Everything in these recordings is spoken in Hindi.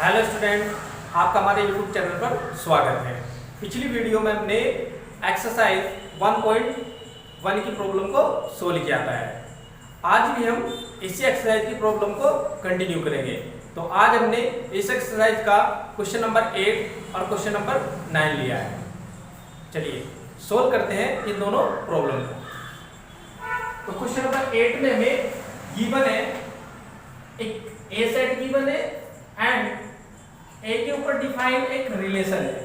हेलो स्टूडेंट, आपका हमारे यूट्यूब चैनल पर स्वागत है। पिछली वीडियो में हमने एक्सरसाइज 1.1 की प्रॉब्लम को सोल्व किया था। आज भी हम इसी एक्सरसाइज की प्रॉब्लम को कंटिन्यू करेंगे। तो आज हमने इस एक्सरसाइज का क्वेश्चन नंबर 8 और क्वेश्चन नंबर 9 लिया है। चलिए सोल्व करते हैं इन दोनों प्रॉब्लम को। तो क्वेश्चन नंबर 8 में हमें गिवन है, एक ए सेट गिवन है एंड ए के ऊपर डिफाइन एक रिलेशन है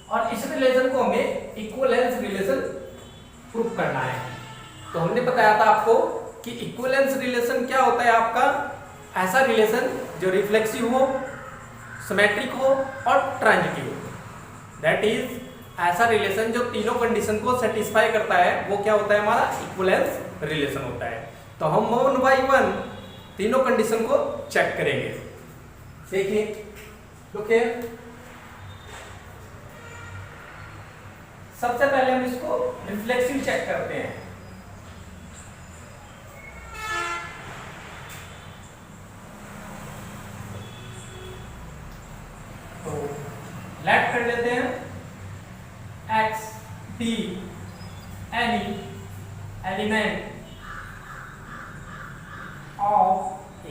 और इस रिलेशन को हमें इक्विवेलेंस रिलेशन प्रूफ करना है। तो हमने बताया था आपको कि इक्विवेलेंस रिलेशन क्या होता है। आपका ऐसा रिलेशन जो रिफ्लेक्सिव हो, सिमेट्रिक हो और ट्रांजिटिव हो। दैट इज ऐसा रिलेशन जो तीनों कंडीशन को सेटिस्फाई करता है, वो क्या होता है, हमारा इक्विवेलेंस रिलेशन होता है। तो हम 1 by 1 तीनों कंडीशन को चेक करेंगे। देखिए सबसे पहले हम इसको रिफ्लेक्सिव चेक करते हैं। तो लेट कर लेते हैं x t any element of A.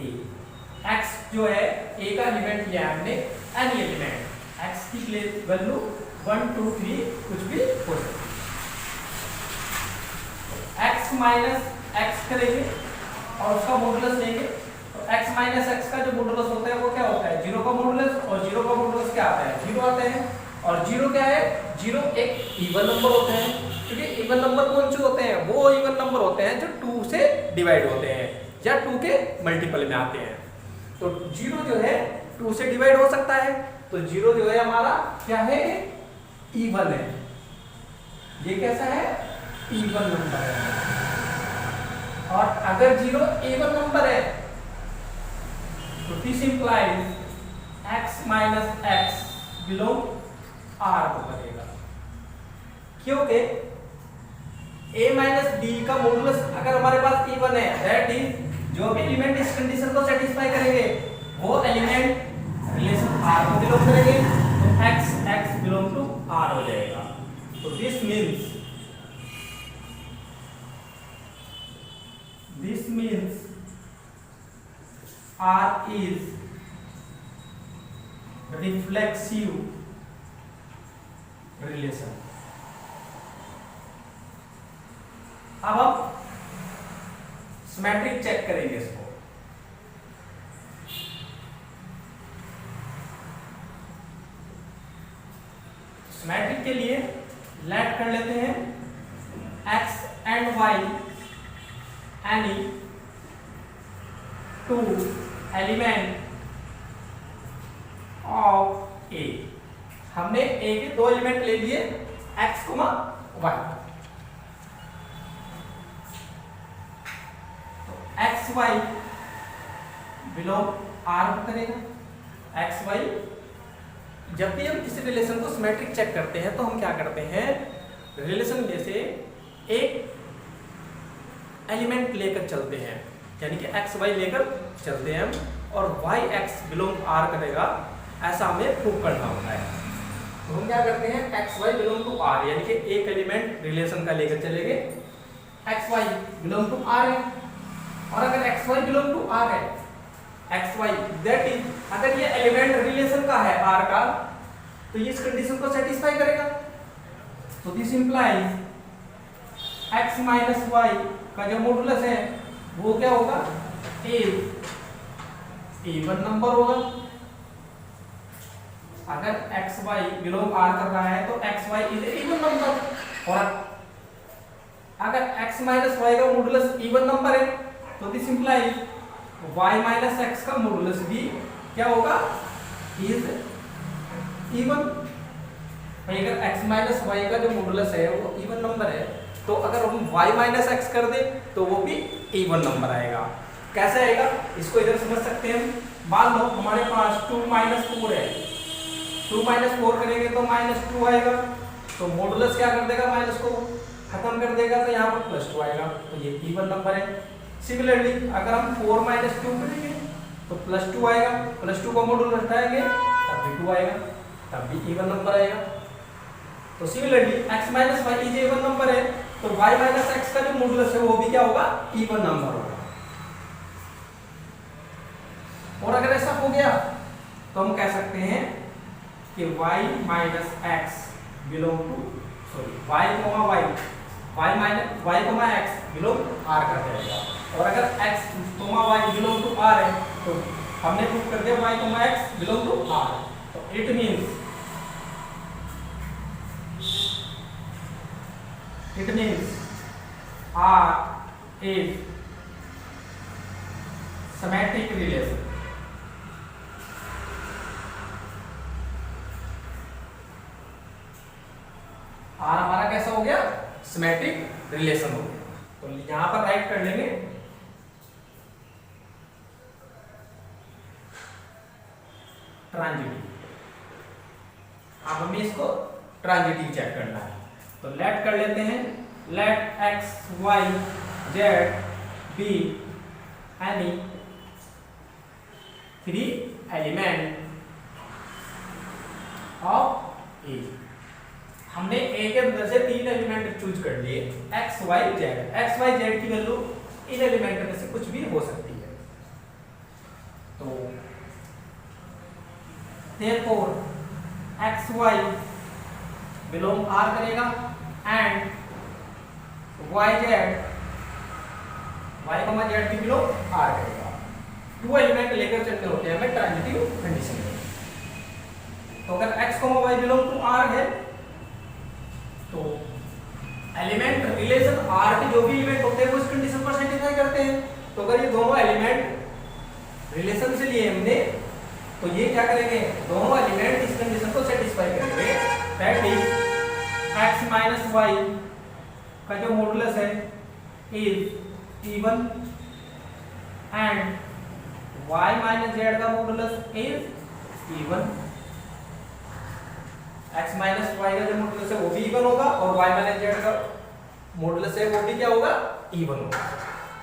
x जो है a का एलिमेंट लिया है हमने, एनी एलिमेंट, x की वैल्यू 1 2 3 कुछ भी हो सकता है। x माइनस एक्स करेंगे और उसका मॉडुलस लेंगे। तो x माइनस एक्स का जो मॉडुलस होता है वो क्या होता है, 0 का मॉडुलस, और 0 का मॉडुलस क्या आता है, 0 आता है। और 0 क्या है, 0 एक इवन नंबर होता है, क्योंकि इवन नंबर कौन से होते हैं, वो इवन नंबर होते हैं जो 2 से डिवाइड होते हैं या 2 के मल्टीपल में आते हैं। तो 0 जो है 2 से डिवाइड हो सकता है, तो 0 जो है हमारा क्या है, इवन है। ये कैसा है, इवन नंबर है। और अगर 0 इवन नंबर है तो this implies x minus x belong R को करेगा, क्योंकि a माइनस b का मॉडुलस अगर हमारे पास इवन है, दैट इज जो भी एलिमेंट इस कंडीशन को सेटिस्फाई करेंगे वो एलिमेंट रिलेशन R को बिलोंग करेंगे। तो x बिलोंग टू R हो जाएगा। तो this means R is reflexive relation। अब हम सिमेट्रिक चेक करेंगे इसको। सिमेट्रिक के लिए लेट कर लेते हैं x and y any 2 element of a। हमने a के 2 एलिमेंट ले लिए, x, y। X y belong R करेगा। एक्स वाई, जब भी हम किसी रिलेशन को सिमेट्रिक चेक करते हैं तो हम क्या करते हैं, रिलेशन में से एक एलिमेंट लेकर चलते हैं, यानी कि एक्स वाई लेकर चलते हैं हम, और वाई एक्स बिलोंग R करेगा, ऐसा हमें प्रूव करना होता है। तो हम क्या करते हैं, x y belong to R, यानी कि एक एलिमेंट रिलेशन का लेकर चलेंगे, x y belong to R है। और अगर x y belong to R है, एक्स वाई दैट इज अगर ये एलिमेंट रिलेशन का है R का, तो ये इस कंडीशन को सेटिस्फाई करेगा। तो this implies x minus y का जो मॉडुलस है वो क्या होगा, इवन नंबर होगा। अगर एक्स वाई बिलोंग R कर रहा है तो x y is even number, और अगर x माइनस वाई का मॉडुलस इवन नंबर है तो this implies y minus x का मॉडुलस भी क्या होगा, इज इवन। भाई अगर x माइनस वाई का जो मॉडुलस है वो इवन नंबर है, तो अगर हम y माइनस एक्स कर दे तो वो भी इवन नंबर आएगा। कैसे आएगा, इसको इधर समझ सकते हैं। मान लो हमारे पास 2 माइनस 4 है, 2 माइनस 4 करेंगे तो माइनस 2 आएगा, तो मॉडुलस क्या कर देगा, माइनस को खत्म कर देगा, तो यहाँ पर प्लस 2 आएगा, तो ये इवन नंबर है। सिमिलरली अगर हम 4 - 2 करेंगे तो +2 आएगा, +2 का मॉडुलस हटाएंगे तब भी 2 आएगा, तब भी इवन नंबर आएगा। तो similarly x minus y is even number है, तो y माइनस एक्स का जो मॉडुलस है वो भी क्या होगा, इवन नंबर होगा। और अगर ऐसा हो गया तो हम कह सकते हैं कि y minus x belong to y x belong r कर जाएगा। और अगर x, y belong to r है तो हमने प्रूव कर दिया y, x belong to r। तो it means r is symmetric relation। r हमारा कैसा हो गया, सिमेट्रिक रिलेशन हो गया। तो यहां पर राइट कर लेंगे ट्रांजिटिव। अब हमें इसको ट्रांजिटिव चेक करना है, तो लेट कर लेते हैं, let x y z be any 3 element of A। हमने A के अंदर से 3 एलिमेंट चूज कर लिए, x y z की वैल्यू इन एलिमेंट में से कुछ भी हो सकती है। तो therefore x y belong R करेगा एंड y z भी बिलोंग R करेगा। 2 एलिमेंट लेकर चलते होते हैं हमें ट्रांजिटिव कंडीशन में। तो अगर x, y belong to R है तो एलिमेंट रिलेशन R के जो भी एलिमेंट होते हैं वो इस कंडीशन पर सेटिस्फाई करते हैं। तो अगर ये दोनों एलिमेंट रिलेशन से लिए हमने तो ये क्या करेंगे, दोनों एलिमेंट इस कंडीशन को सेटिस्फाई करेंगे, that is x minus y का जो मॉडुलस है is even and y minus z का modulus is even. x minus y का जो मॉडुलस है वो भी इवन होगा और y माइनस z का मॉडुलस है वो भी क्या होगा, इवन होगा।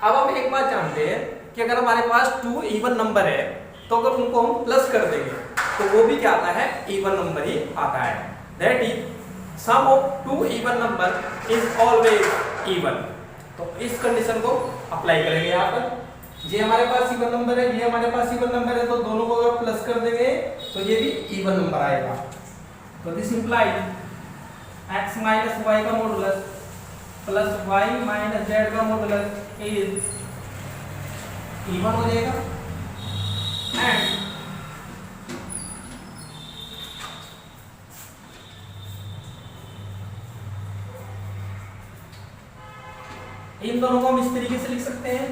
अब हम एक बात जानते हैं कि अगर हमारे पास 2 इवन नंबर है तो अगर उनको हम प्लस कर देंगे तो वो भी क्या आता है, इवन नंबर ही आता है। That is sum of 2 even number is always even. तो इस कंडीशन को अप्लाई करेंगे यहाँ पर, ये हमारे पास इवन नंबर है, ये हमारे पास इवन नंबर है, तो दोनों को अगर प्लस कर देंगे तो ये भी इवन नंबर आएगा। तो this implies x minus y का modulus plus y minus z का मॉडुलस इज इवन हो जाएगा। एंड इन दोनों को हम इस तरीके से लिख सकते हैं,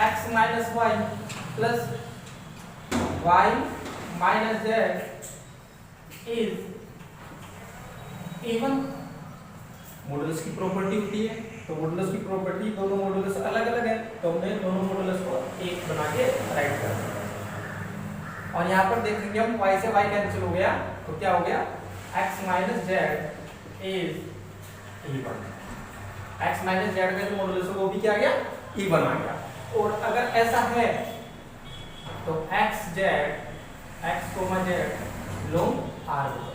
x minus y plus y minus z is even. Modulus की प्रॉपर्टी होती है, तो मॉडुलस की प्रॉपर्टी, दोनों मॉडुलस अलग अलग है तो हमने दोनों मॉडुलस को एक बना के राइट कर दिया। और यहाँ पर देखेंगे हम y से y कैंसिल हो गया तो क्या हो गया, x minus z is even. x minus z का जो मॉडुलस है वो भी क्या आ गया, इवन आ गया। और अगर ऐसा है तो x z बिलोंग R को।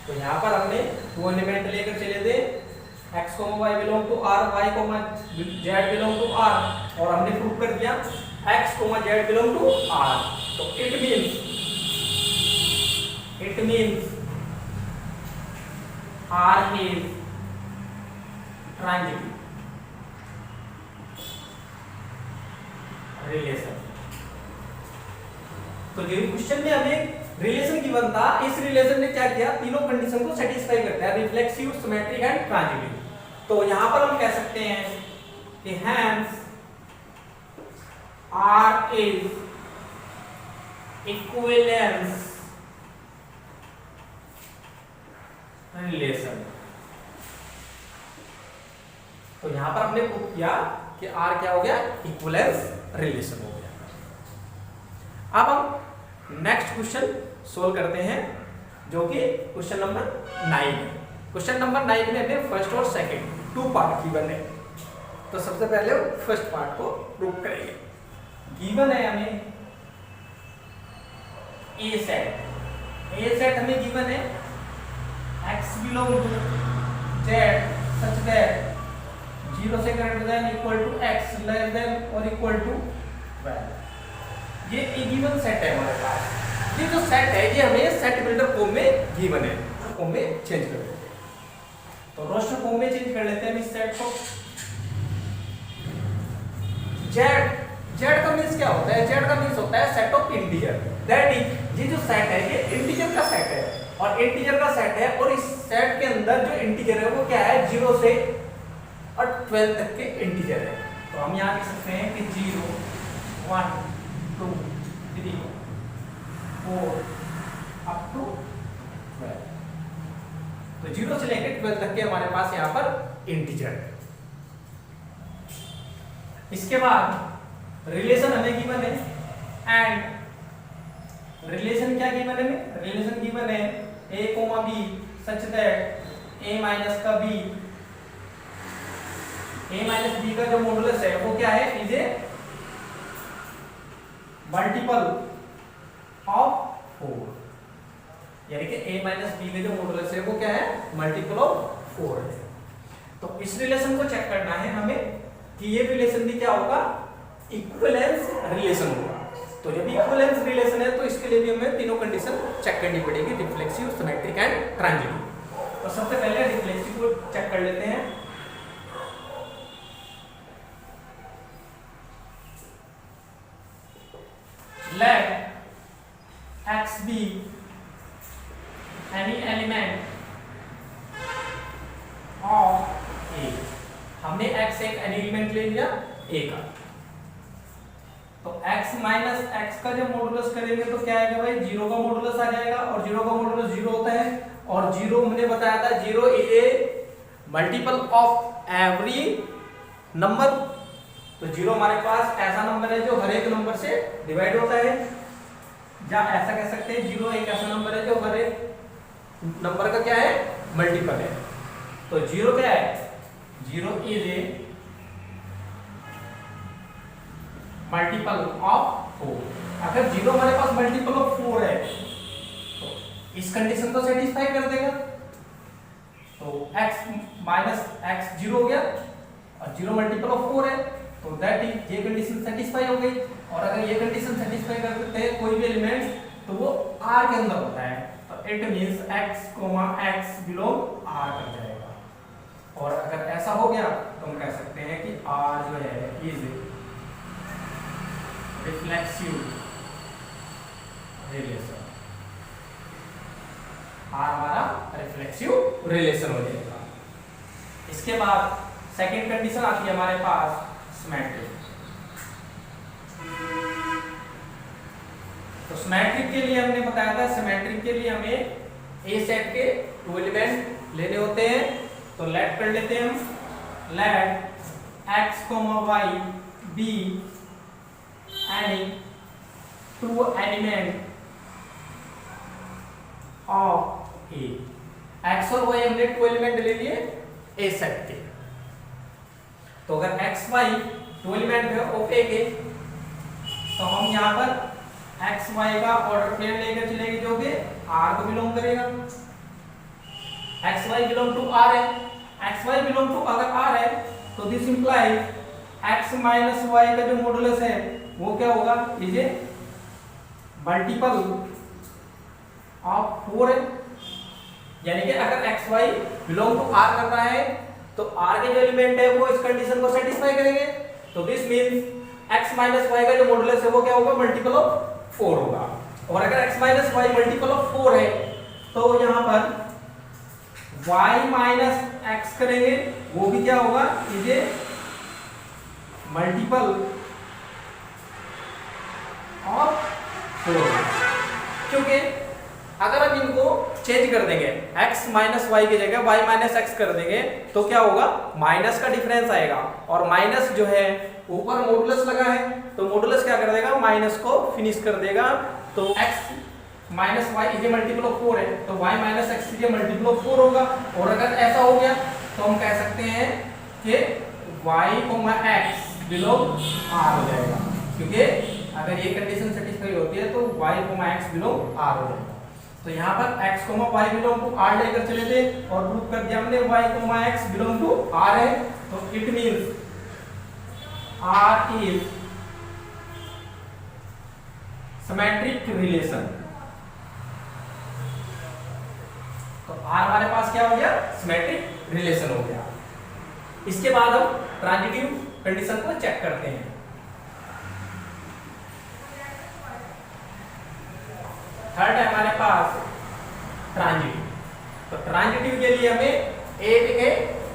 तो यहाँ पर हमने 2 एलिमेंट लेकर चले थे, x, y belong to R, y, z belong to R, और हमने प्रूव कर दिया x, z belong to R। तो it means R is transitive relation. तो जो क्वेश्चन में हमें रिलेशन गिवन था, इस रिलेशन ने क्या किया, तीनों कंडीशन को सेटिस्फाई करता है, रिफ्लेक्सिव, सिमेट्रिक एंड ट्रांजिटिव। तो यहां पर हम कह सकते हैं कि hence R is equivalence relation. तो यहां पर हमने प्रूव किया कि R क्या हो गया, इक्विवेलेंस रिलेशन हो गया। अब हम नेक्स्ट क्वेश्चन सोल्व करते हैं जो कि क्वेश्चन नंबर 9 है। क्वेश्चन नंबर 9 में हमें फर्स्ट और सेकंड 2 पार्ट गिवन है। तो सबसे पहले फर्स्ट पार्ट को प्रूव करेंगे। गिवन है हमें ए सेट हमें गिवन है x belong to z such that 0 से greater than equal to x less than और इक्वल टू 12। ये एक गिवन सेट है हमारे पास। ये जो सेट है ये हमें सेट बिल्डर फॉर्म में गिवन है, फॉर्म में चेंज कर देते हैं। तो रोस्टर फॉर्म में चेंज कर लेते हैं हम इस सेट को। z का मींस क्या होता है? z का मींस होता है set of integer. That is ये जो सेट है ये इंटीजर का सेट है और इंटीजर का सेट है और इस सेट के अंदर जो इंटीजर है वो क्या है? 0 से और 12 तक के इंटीजर है। तो हम यहाँ लिख सकते हैं कि 0 1 2 3 4 अप टू 12। तो 0 से लेकर 12 तक के हमारे पास यहाँ पर इंटीजर है। इसके बाद रिलेशन हमें गिवन है एंड रिलेशन क्या गिवन है? रिलेशन गिवन है a comma b such that a minus का b a माइनस b का जो मॉडुलस है वो क्या है? Is a multiple of 4। यानी कि a माइनस b का जो मॉडुलस है वो क्या है? मल्टीपल ऑफ 4 है। तो इस रिलेशन को चेक करना है हमें कि ये रिलेशन भी क्या होगा? इक्विवेलेंस रिलेशन होगा। तो जब इक्विवेलेंस रिलेशन है तो इसके लिए भी हमें तीनों कंडीशन चेक करनी पड़ेगी, रिफ्लेक्सिव, सिमेट्रिक एंड ट्रांजिटिव। तो सबसे पहले रिफ्लेक्सिव को चेक कर लेते हैं। Let x be any element of A। हमने x एक एलिमेंट ले लिया a का, तो x माइनस x का जब मॉडुलस करेंगे तो क्या आएगा भाई? 0 का मॉडुलस आ जाएगा और 0 का मॉडुलस 0 होता है और 0 हमने बताया था 0 is a multiple of every number. तो 0 हमारे पास ऐसा नंबर है जो हर एक नंबर से डिवाइड होता है, या ऐसा कह सकते हैं 0 एक ऐसा नंबर है जो हर एक नंबर का क्या है? मल्टीपल है। तो 0 क्या है? 0 इज ए मल्टीपल ऑफ 4। अगर 0 हमारे पास मल्टीपल ऑफ 4 है तो इस कंडीशन को सेटिस्फाई कर देगा। तो x माइनस x 0 हो गया और 0 मल्टीपल ऑफ 4 है, तो दैट इज ये कंडीशन सेटिस्फाई हो गई। और अगर ये कंडीशन सेटिस्फाई कर देते हैं कोई भी एलिमेंट तो वो R के अंदर होता है, तो it means x, x belong R कर जाएगा। और अगर ऐसा हो गया तो हम कह सकते हैं कि R जो है इज रिफ्लेक्सिव रिलेशन। R हमारा रिफ्लेक्सिव रिलेशन हो जाएगा। इसके बाद सेकंड कंडीशन आती है हमारे पास सिमेट्रिक। तो सिमेट्रिक के लिए हमने बताया था, सिमेट्रिक के लिए हमें ए सेट के 2 एलिमेंट लेने होते हैं। तो लेट कर लेते हैं हम। Let x, y be any 2 element of A। x और y हमने 2 एलिमेंट ले लिए ए सेट के। तो अगर x, y 2 एलिमेंट है ऑफ A के, तो हम यहाँ पर x, y का ऑर्डर पेयर लेकर चलेंगे जो कि R को बिलोंग करेगा। x, y belong to R है, x, y बिलोंग टू अगर R है तो this implies x minus y का जो मॉडुलस है वो क्या होगा? इज ए मल्टीपल ऑफ 4 है। यानी कि अगर x, y belong to R कर रहा है तो R के जो एलिमेंट है वो इस कंडीशन को सेटिस्फाई करेंगे। तो this means x minus y का जो मॉडुलस है वो क्या होगा? मल्टीपल ऑफ 4 होगा। और अगर x minus y multiple of 4 है तो यहाँ पर y माइनस x करेंगे वो भी क्या होगा? Is a multiple of 4। क्योंकि अगर हम इनको चेंज कर देंगे x माइनस वाई की जगह y माइनस एक्स कर देंगे तो क्या होगा? माइनस का डिफरेंस आएगा और माइनस जो है ऊपर मॉडुलस लगा है तो मॉडुलस क्या कर देगा? माइनस को फिनिश कर देगा। तो x minus y is multiple of 4 है तो y minus x is multiple of 4 होगा। और अगर ऐसा हो गया तो हम कह सकते हैं कि y, x बिलोंग R हो जाएगा। क्योंकि अगर ये कंडीशन सेटिस्फाई होती है तो y, x बिलोंग r हो जाएगा। तो यहाँ पर x, y belong to r लेकर चले थे और प्रूव कर दिया हमने y, x belong to r है। तो it means r is symmetric relation. तो r हमारे पास क्या हो गया? सिमेट्रिक रिलेशन हो गया। इसके बाद हम ट्रांजिटिव कंडीशन को चेक करते हैं। थर्ड है हमारे पास ट्रांजिटिव। तो ट्रांजिटिव के लिए हमें ए के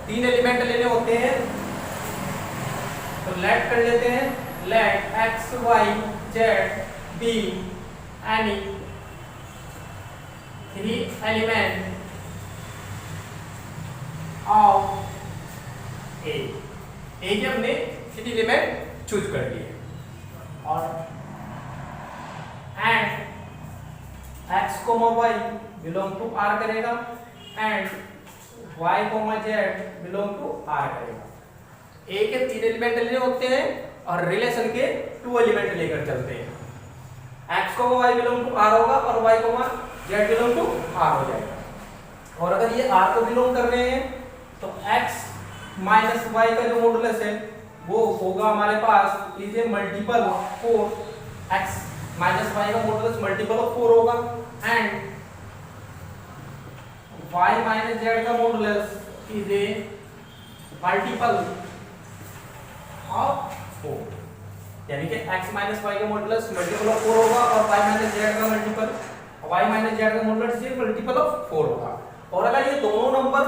3 एलिमेंट लेने होते हैं। तो लेट कर लेते हैं, let x, y, z be any 3 element of A। A के हमने 3 एलिमेंट चूज कर लिए और and x, y belong to r करेगा and y, z belong to r करेगा। A के 3 एलिमेंट लेने होते हैं और रिलेशन के 2 एलिमेंट लेकर चलते हैं। x, y belong to r होगा और y, z belong to r हो जाएगा। और अगर ये r को बिलोंग कर रहे हैं तो x माइनस y का जो मॉडुलस है वो होगा हमारे पास is a multiple of 4। x minus y का मॉडुलस मल्टीपल ऑफ 4 होगा एंड y माइनस z का modulus is a multiple of 4। यानी कि x माइनस y का मॉडुलस मल्टीपल ऑफ 4 होगा और y माइनस z का मल्टीपल y माइनस z का मॉडुलस ये मल्टीपल ऑफ 4 होगा। और अगर ये दोनों नंबर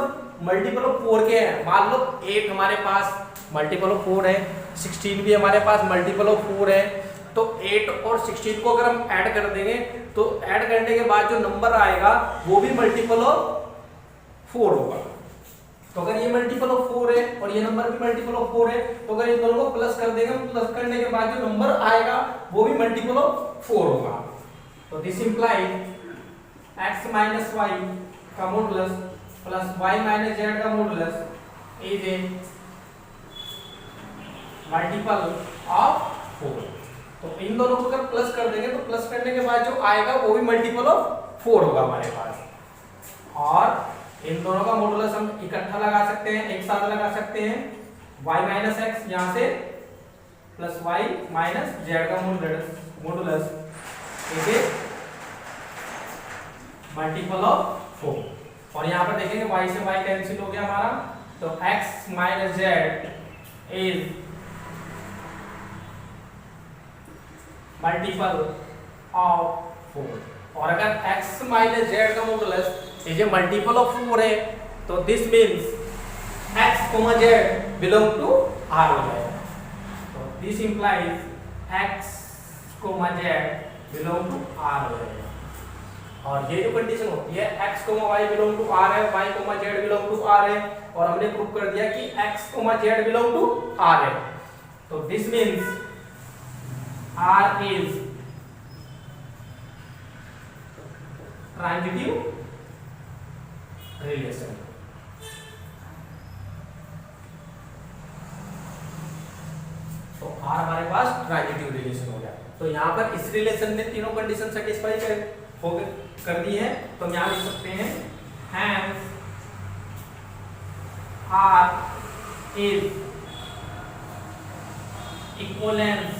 मल्टीपल ऑफ 4 के हैं, मान लो 8 हमारे पास मल्टीपल ऑफ 4 है, 16 भी हमारे पास मल्टीपल ऑफ 4 है, तो 8 और 16 को अगर हम ऐड कर देंगे तो ऐड करने के बाद जो नंबर आएगा वो भी मल्टीपल ऑफ 4 होगा। तो अगर ये मल्टीपल ऑफ 4 है और ये नंबर भी मल्टीपल ऑफ 4 है तो अगर इन दोनों को प्लस कर देंगे, प्लस करने के बाद जो नंबर आएगा वो भी मल्टीपल ऑफ 4 होगा। तो this implies x minus y का modulus plus y minus z का modulus is a multiple of 4। तो इन दोनों को अगर प्लस कर देंगे तो प्लस करने के बाद जो आएगा वो भी मल्टीपल ऑफ 4 होगा हमारे पास। और इन दोनों का मॉडुलस हम इकट्ठा लगा सकते हैं, एक साथ लगा सकते हैं। y माइनस एक्स यहाँ से प्लस y माइनस z का modulus is a multiple of 4। और यहाँ पर देखेंगे y से y कैंसिल हो गया हमारा, तो x minus z is multiple of 4। और अगर x माइनस z का modulus is a multiple of 4 है तो this means x, z belong to r हो जाएगा। तो this implies x, z belong to r हो जाएगा। और ये जो कंडीशन होती है x, y belong to r है, y, z belong to r है और हमने प्रूव कर दिया कि x, z belong to r है। तो this means r is transitive relation. तो r हमारे पास ट्रांजिटिव रिलेशन हो गया। तो यहाँ पर इस रिलेशन ने तीनों कंडीशन सेटिस्फाई कर दी है। तो हम यहाँ लिख सकते हैं hence r is equivalence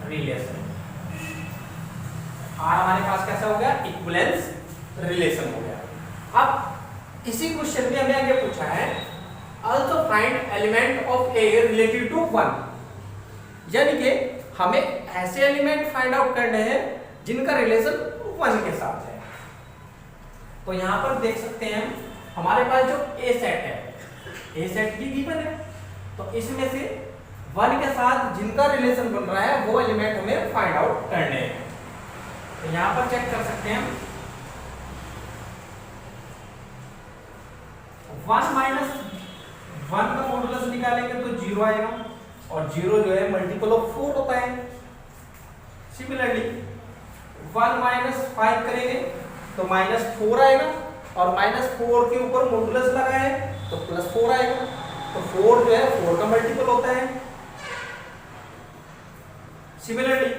relation. r हमारे पास कैसा हो गया? इक्विवेलेंस रिलेशन हो गया। अब इसी क्वेश्चन में हमें आगे पूछा है also find element of a related to 1। यानी कि हमें ऐसे एलिमेंट फाइंड आउट करने हैं जिनका रिलेशन 1 के साथ है। तो यहाँ पर देख सकते हैं हमारे पास जो ए सेट है, ए सेट की गिवन है, तो इसमें से 1 के साथ जिनका रिलेशन बन रहा है वो एलिमेंट हमें फाइंड आउट करने हैं। तो यहाँ पर चेक कर सकते हैं 1 माइनस 1 का मॉडुलस निकालेंगे तो 0 आएगा और 0 जो है मल्टीपल ऑफ 4 होता है। सिमिलरली 1 माइनस 5 करेंगे तो माइनस 4 आएगा और माइनस 4 के ऊपर मॉडुलस लगा है तो प्लस 4 आएगा। तो 4 जो है 4 का मल्टीपल होता है। सिमिलरली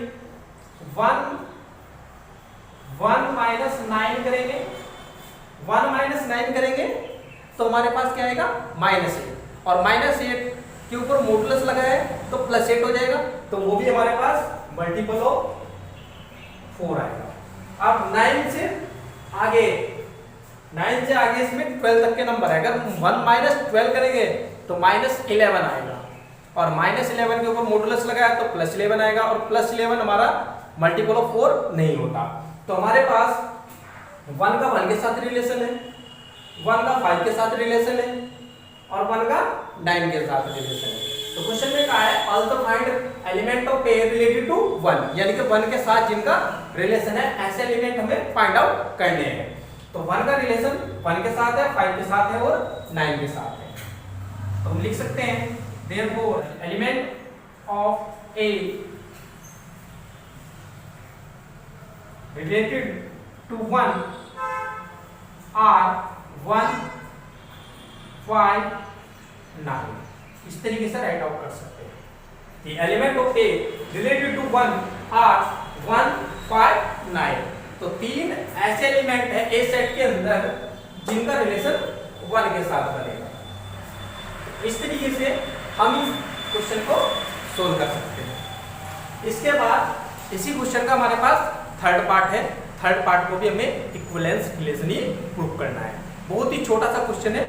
1 माइनस 9 करेंगे, 1 माइनस 9 करेंगे तो हमारे पास क्या आएगा -8, और -8 के ऊपर मॉडुलस लगा है तो +8 हो जाएगा, तो वो भी हमारे पास मल्टीपल ऑफ 4 आएगा। अब 9 से आगे इसमें 12 तक के नंबर है, अगर 1 माइनस 12 करेंगे तो -11 आएगा, और -11 के ऊपर मॉडुलस लगा है तो +11 आएगा, और +11 हमारा मल्टीपल ऑफ 4 नहीं होता। तो हमारे पास 1 का 1 के साथ रिलेशन है, 1 का 5 के साथ रिलेशन है, और 1 का 9 के साथ रिलेशन है। तो क्वेश्चन में कहा है also find element of pair related to 1, यानी कि 1 के साथ जिनका रिलेशन है, ऐसे एलिमेंट हमें फाइंड आउट करने हैं। तो 1 का रिलेशन 1 के साथ है, 5 के साथ है और 9 के साथ है। तो हम लिख सकते हैं therefore element of A related to 1 are 1, 5, 9। इस तरीके से राइट आउट कर सकते हैं। The element of A related to 1 are 1, 5, 9। तो 3 ऐसे एलिमेंट है A सेट के अंदर जिनका रिलेशन 1 के साथ बनेगा। इस तरीके से हम इस क्वेश्चन को सोल्व कर सकते हैं। इसके बाद इसी क्वेश्चन का हमारे पास थर्ड पार्ट है। थर्ड पार्ट को भी हमें इक्विवेलेंस रिलेशन ही प्रूव करना है। बहुत ही छोटा सा क्वेश्चन है।